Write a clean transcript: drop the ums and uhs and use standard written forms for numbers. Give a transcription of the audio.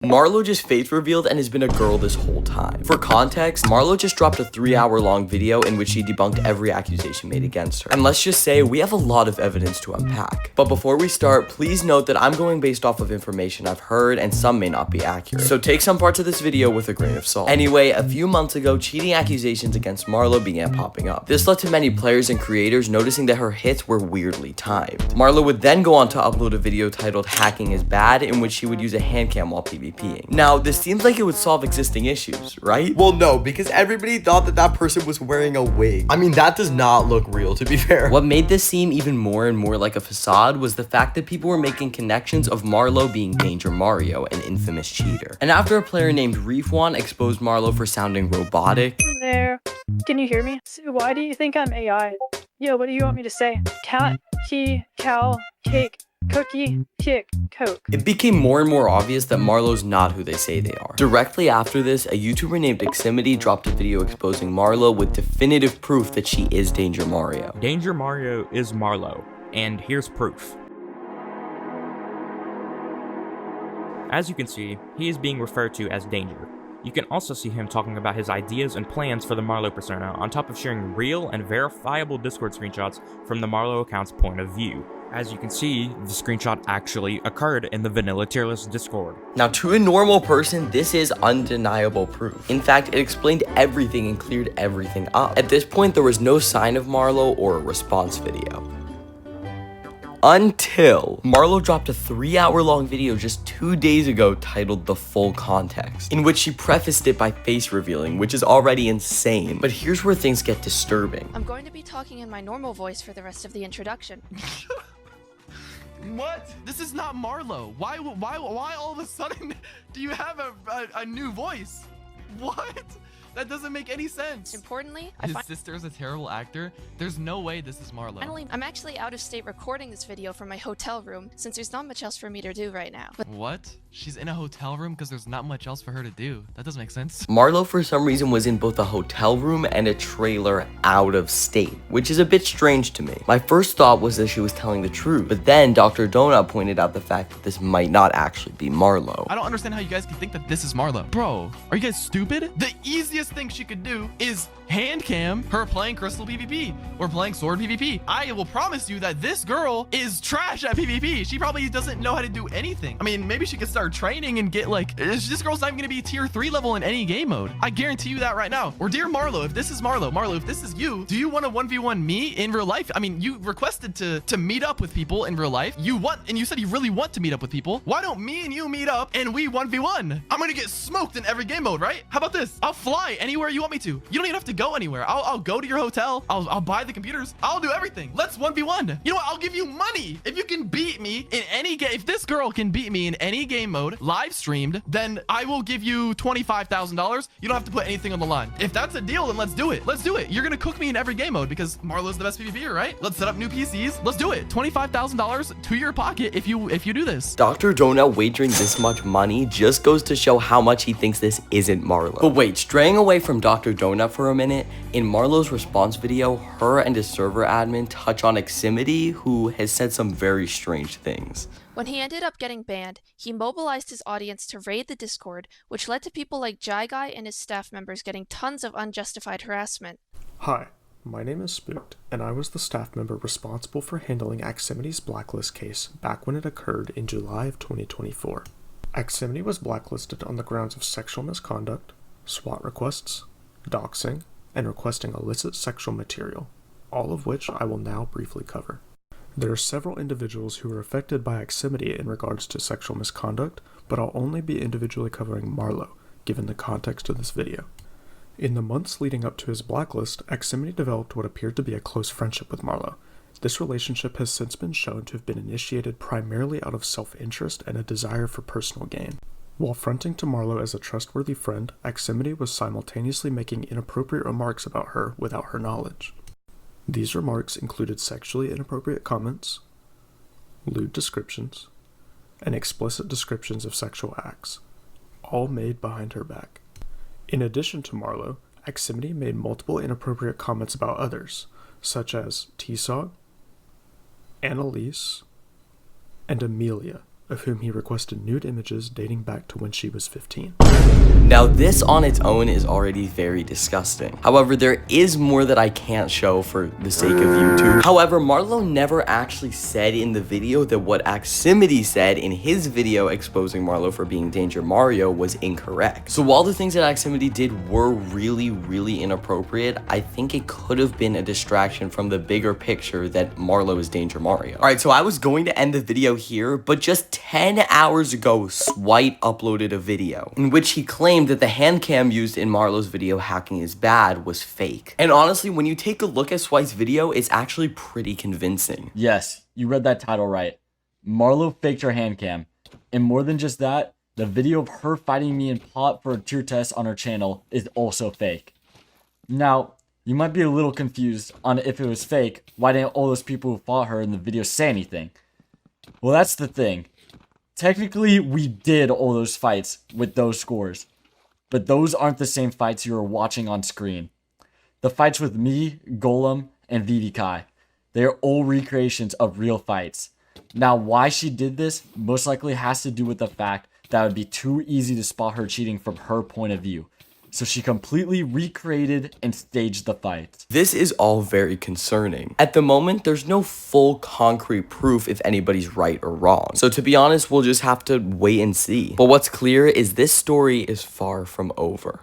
Marlo just face revealed and has been a girl this whole time. For context, Marlo just dropped a 3-hour-long video in which she debunked every accusation made against her. And let's just say we have a lot of evidence to unpack. But before we start, please note that I'm going based off of information I've heard and some may not be accurate. So take some parts of this video with a grain of salt. Anyway, a few months ago, cheating accusations against Marlo began popping up. This led to many players and creators noticing that her hits were weirdly timed. Marlo would then go on to upload a video titled "Hacking is Bad," in which she would use a hand cam while PvPing. Now, this seems like it would solve existing issues, right? Well, no, because everybody thought that that person was wearing a wig. I mean, that does not look real, to be fair. What made this seem even more and more like a facade was the fact that people were making connections of Marlo being dangermario, an infamous cheater. And after a player named Reefwan exposed Marlo for sounding robotic. There. Can you hear me? So why do you think I'm AI? Yo, what do you want me to say? Cat, key, cow, cake, cookie, kick, coke. It became more and more obvious that Marlo's not who they say they are. Directly after this, a YouTuber named Aximity dropped a video exposing Marlo with definitive proof that she is dangermario. dangermario is Marlo, and here's proof. As you can see, he is being referred to as Danger. You can also see him talking about his ideas and plans for the Marlo persona, on top of sharing real and verifiable Discord screenshots from the Marlo account's point of view. As you can see, the screenshot actually occurred in the vanilla tier list Discord. Now, to a normal person, this is undeniable proof. In fact, it explained everything and cleared everything up. At this point, there was no sign of Marlo or a response video. Until Marlo dropped a 3-hour-long video just 2 days ago titled "The Full Context," in which she prefaced it by face revealing, which is already insane. But here's where things get disturbing. I'm going to be talking in my normal voice for the rest of the introduction. What? This is not Marlo. Why all of a sudden do you have a new voice? What? That doesn't make any sense. Importantly, His sister is a terrible actor. There's no way this is Marlo. Finally, I'm actually out of state recording this video from my hotel room since there's not much else for me to do right now. But what? She's in a hotel room because there's not much else for her to do. That doesn't make sense. Marlo, for some reason, was in both a hotel room and a trailer out of state, which is a bit strange to me. My first thought was that she was telling the truth, but then Dr. Donut pointed out the fact that this might not actually be Marlo. I don't understand how you guys can think that this is Marlo. Bro, are you guys stupid? The easiest thing she could do is hand cam her playing crystal PvP or playing sword PvP. I will promise you that this girl is trash at PvP. She probably doesn't know how to do anything. I mean, maybe she could start training and get like, this girl's not even gonna be tier 3 level in any game mode. I guarantee you that right now. Or dear Marlo, if this is Marlo, if this is you, do you want to 1v1 me in real life? I mean, you requested to meet up with people in real life. And you said you really want to meet up with people. Why don't me and you meet up and we 1v1? I'm gonna get smoked in every game mode, right? How about this? I'll fly anywhere you want me to. You don't even have to go anywhere. I'll go to your hotel. I'll buy the computers. I'll do everything. Let's 1v1. You know what? I'll give you money. If you can beat me in any game, if this girl can beat me in any game mode, live streamed, then I will give you $25,000. You don't have to put anything on the line. If that's a deal, then let's do it. Let's do it. You're gonna cook me in every game mode because Marlo's the best PvPer, right? Let's set up new PCs. Let's do it. $25,000 to your pocket if you do this. Dr. Donut wagering this much money just goes to show how much he thinks this isn't Marlo. But wait, straying away from Dr. Donut for a minute, in Marlo's response video, her and his server admin touch on Aximity, who has said some very strange things. when he ended up getting banned, he mobilized his audience to raid the Discord, which led to people like Jai Guy and his staff members getting tons of unjustified harassment. Hi, my name is Spooked, and I was the staff member responsible for handling Aximity's blacklist case back when it occurred in July of 2024. Aximity was blacklisted on the grounds of sexual misconduct, SWAT requests, doxing, and requesting illicit sexual material, all of which I will now briefly cover. There are several individuals who were affected by Aximity in regards to sexual misconduct, but I'll only be individually covering Marlo, given the context of this video. In the months leading up to his blacklist, Aximity developed what appeared to be a close friendship with Marlo. This relationship has since been shown to have been initiated primarily out of self-interest and a desire for personal gain. While fronting to Marlo as a trustworthy friend, Aximity was simultaneously making inappropriate remarks about her without her knowledge. These remarks included sexually inappropriate comments, lewd descriptions, and explicit descriptions of sexual acts, all made behind her back. In addition to Marlo, Aximity made multiple inappropriate comments about others, such as T-Sog, Annalise, and Amelia, of whom he requested nude images dating back to when she was 15. Now this on its own is already very disgusting. However, there is more that I can't show for the sake of YouTube. However, Marlo never actually said in the video that what Aximity said in his video exposing Marlo for being Danger Mario was incorrect. So while the things that Aximity did were really inappropriate, I think it could have been a distraction from the bigger picture that Marlo is Danger Mario. Alright, so I was going to end the video here, but just 10 hours ago, Swight uploaded a video in which he claimed that the hand cam used in Marlo's video Hacking is Bad was fake. And honestly, when you take a look at Swight's video, it's actually pretty convincing. Yes, you read that title right. Marlo faked her hand cam. And more than just that, the video of her fighting me in pot for a tier test on her channel is also fake. Now, you might be a little confused on if it was fake, why didn't all those people who fought her in the video say anything? Well, that's the thing. Technically, we did all those fights with those scores. But those aren't the same fights you are watching on screen. The fights with me, Golem, and VVKai. They are all recreations of real fights. Now, why she did this most likely has to do with the fact that it would be too easy to spot her cheating from her point of view. So she completely recreated and staged the fights. This is all very concerning. At the moment, there's no full concrete proof if anybody's right or wrong. So to be honest, we'll just have to wait and see. But what's clear is this story is far from over.